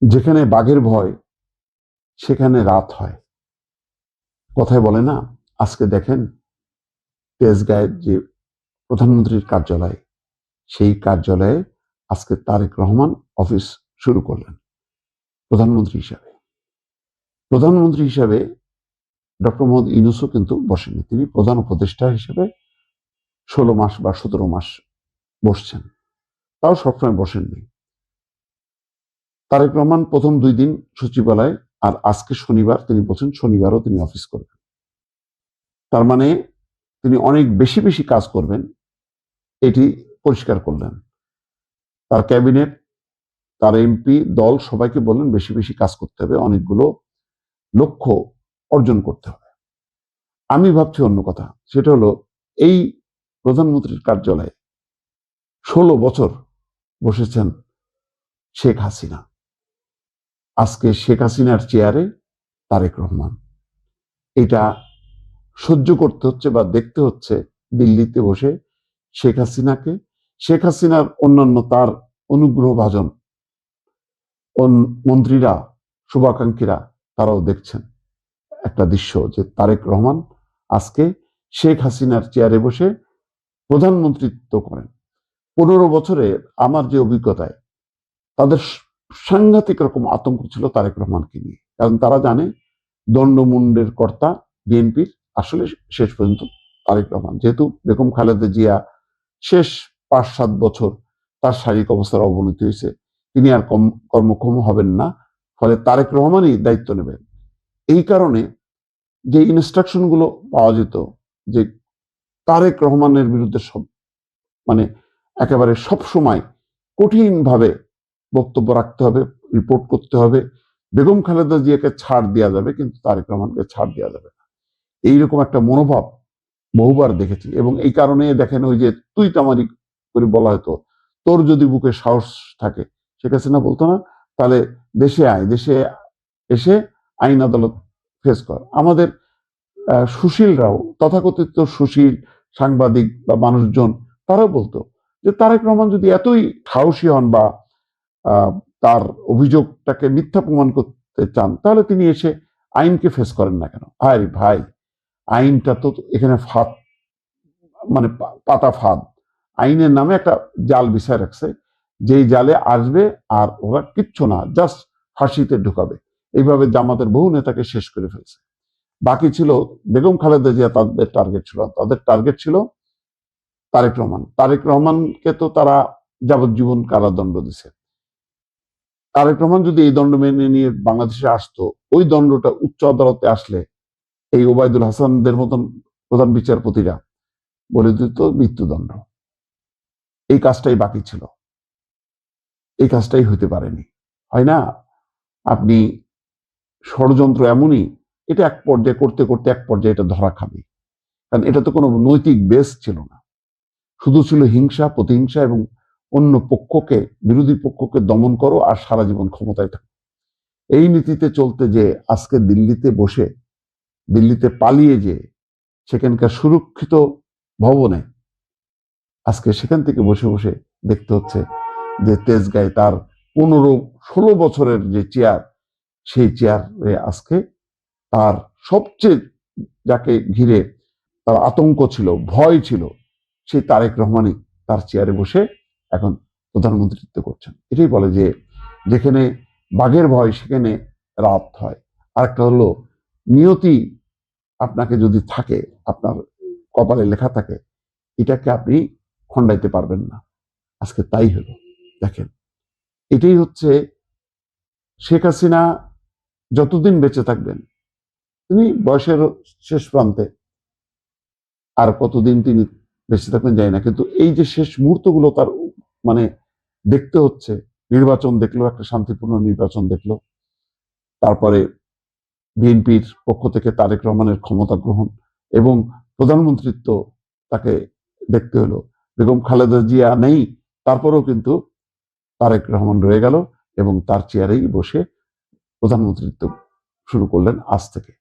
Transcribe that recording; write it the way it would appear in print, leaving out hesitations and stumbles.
যেখানে বাঘের ভয় সেখানে রাত হয়, কথায় বলে না। আজকে দেখেন তেজগাঁয়ের যে প্রধানমন্ত্রীর কার্যালয়, সেই কার্যালয়ে আজকে তারেক রহমান অফিস শুরু করলেন প্রধানমন্ত্রী হিসাবে। প্রধানমন্ত্রী হিসাবে ডক্টর মোহাম্মদ ইউনূসও কিন্তু বসেননি, তিনি প্রধান উপদেষ্টা হিসেবে 16 মাস বা 17 মাস বসছেন, তাও সবসময় বসেননি। তারেক রহমান প্রথম 2 দিন সচিবালয়, আর আজকে শনিবার তিনি বলছেন শনিবারও তিনি অফিস করবেন। তার মানে তিনি অনেক বেশি বেশি কাজ করবেন, এটি পরিষ্কার করলেন। তার ক্যাবিনেট, তার এমপি দল সবাইকে বললেন বেশি বেশি কাজ করতে হবে, অনেকগুলো লক্ষ্য অর্জন করতে হবে। আমি ভাবছি অন্য কথা, সেটা হলো এই প্রধানমন্ত্রীর কার্যালয়ে 16 বছর বসেছেন শেখ হাসিনা, আজকে শেখ হাসিনার চেয়ারে তারেক রহমান। এটা সহ্য করতে হচ্ছে বা দেখতে হচ্ছে দিল্লিতে বসে শেখ হাসিনাকে, শেখ হাসিনার অন্যান্য তার অনুগ্রহভাজন মন্ত্রীরা, শুভাকাঙ্ক্ষীরা, তারাও দেখছেন একটা দৃশ্য যে তারেক রহমান আজকে শেখ হাসিনার চেয়ারে বসে প্রধানমন্ত্রিত্ব করেন। 15 বছরে আমার যে অভিজ্ঞতায় তাদের সাংঘাতিক রকম আতঙ্ক ছিল তারেক রহমানকে নিয়ে, কারণ তারা জানে দণ্ডমুণ্ডের কর্তা বিএনপির আসলে শেষ পর্যন্ত তারেক রহমান। যেহেতু বেগম খালেদা জিয়া শেষ 5-7 বছর তার শারীরিক অবস্থার অবনতি হয়েছে, তিনি আর কর্মক্ষম হবেন না, ফলে তারেক রহমানই দায়িত্ব নেবেন। এই কারণে যে ইনস্ট্রাকশন গুলো পাওয়া যেত যে তারেক রহমানের বিরুদ্ধে সব মানে একেবারে সব সময় কঠিন ভাবে বক্তব্য রাখতে হবে, রিপোর্ট করতে হবে, বেগম খালেদা জিয়াকে ছাড় দেওয়া যাবে কিন্তু তারেক রহমানকে ছাড় দেওয়া যাবে না, এইরকম একটা মনোভাব বহুবার দেখেছি। এবং এই কারণে দেখেন ওই যে তুই তামারি করে বলা হতো, তোর যদি বুকে সাহস থাকে, শেখ হাসিনা বলতো না, তাহলে দেশে আয়, দেশে এসে আইন আদালত ফেস কর। আমাদের সুশীলরাও, তথাকথিত সুশীল সাংবাদিক বা মানুষজন, তারাও বলতো যে তারেক রহমান যদি এতই সাহসী হন বা তার অভিযোগটাকে মিথ্যা প্রমাণ করতে চান, তাহলে তিনি এসে আইনকে ফেস করেন না কেন? আরে ভাই, আইনটা তো এখানে ফাঁদ, মানে পাতা ফাঁদ। আইনের নামে একটা জাল বিছায় রাখছে, যেই জালে আসবে আর ওরা কিচ্ছু না, জাস্ট ফাঁসিতে ঢুকাবে। এইভাবে জামাতের বহু নেতাকে শেষ করে ফেলছে। বাকি ছিল বেগম খালেদা জিয়া, তাদের টার্গেট ছিল, তাদের টার্গেট ছিল তারেক রহমান। তারেক রহমানকে তো তারা যাবজ্জীবন কারাদণ্ড দিছে। তারেক রহমান যদি এই দণ্ড মেনে নিয়ে বাংলাদেশে আসতো, ওই দণ্ডটা উচ্চ আদালতে আসলে এই ওবায়দুল হাসানদের মতন প্রধান বিচারপতিরা বলে দিত মৃত্যুদণ্ড। এই কাজটাই বাকি ছিল, এই কাজটাই হইতে পারেনি। হয় না, আপনি ষড়যন্ত্র এমনই, এটা এক পর্যায়ে করতে করতে এক পর্যায়ে এটা ধরা খাবে, কারণ এটা তো কোনো নৈতিক বেস ছিল না, শুধু ছিল হিংসা, প্রতিহিংসা এবং অন্য পক্ষকে, বিরোধী পক্ষকে দমন করো আর সারা জীবন ক্ষমতায় থাকো। এই নীতিতে চলতে যে আজকে দিল্লিতে বসে, দিল্লিতে পালিয়ে যে সেখানকার সুরক্ষিত ভবনে আজকে সেখান থেকে বসে বসে দেখতে হচ্ছে যে তেজগাঁয়ে তার 15-16 বছরের যে চেয়ার, সেই চেয়ারে আজকে তার সবচেয়ে যাকে ঘিরে তার আতঙ্ক ছিল, ভয় ছিল, সেই তারেক রহমানই তার চেয়ারে বসে এখন প্রধানমন্ত্রিত্ব করছেন। এটাই বলে যে যেখানে বাঘের ভয় সেখানে রাত হয়। আরেকটা হলো নিয়তি আপনাকে যদি থাকে, আপনার কপালে লেখা থাকে, এটাকে আপনি খণ্ডাইতে পারবেন না। আজকে তাই হলো। দেখেন, এটাই হচ্ছে শেখ হাসিনা যতদিন বেঁচে থাকবেন, তিনি বয়সের শেষ প্রান্তে, আর কতদিন তিনি বেঁচে থাকবেন জানি না, কিন্তু এই যে শেষ মুহূর্তগুলো তার মানে দেখতে হচ্ছে, নির্বাচন দেখলো, একটা শান্তিপূর্ণ নির্বাচন দেখলো, তারপরে বিএনপির পক্ষ থেকে তারেক রহমানের ক্ষমতা গ্রহণ এবং প্রধানমন্ত্রিত্ব তাকে দেখতে হলো। বেগম খালেদা জিয়া নেই, তারপরেও কিন্তু তারেক রহমান রয়ে গেল এবং তার চেয়ারেই বসে প্রধানমন্ত্রিত্ব শুরু করলেন আজ থেকে।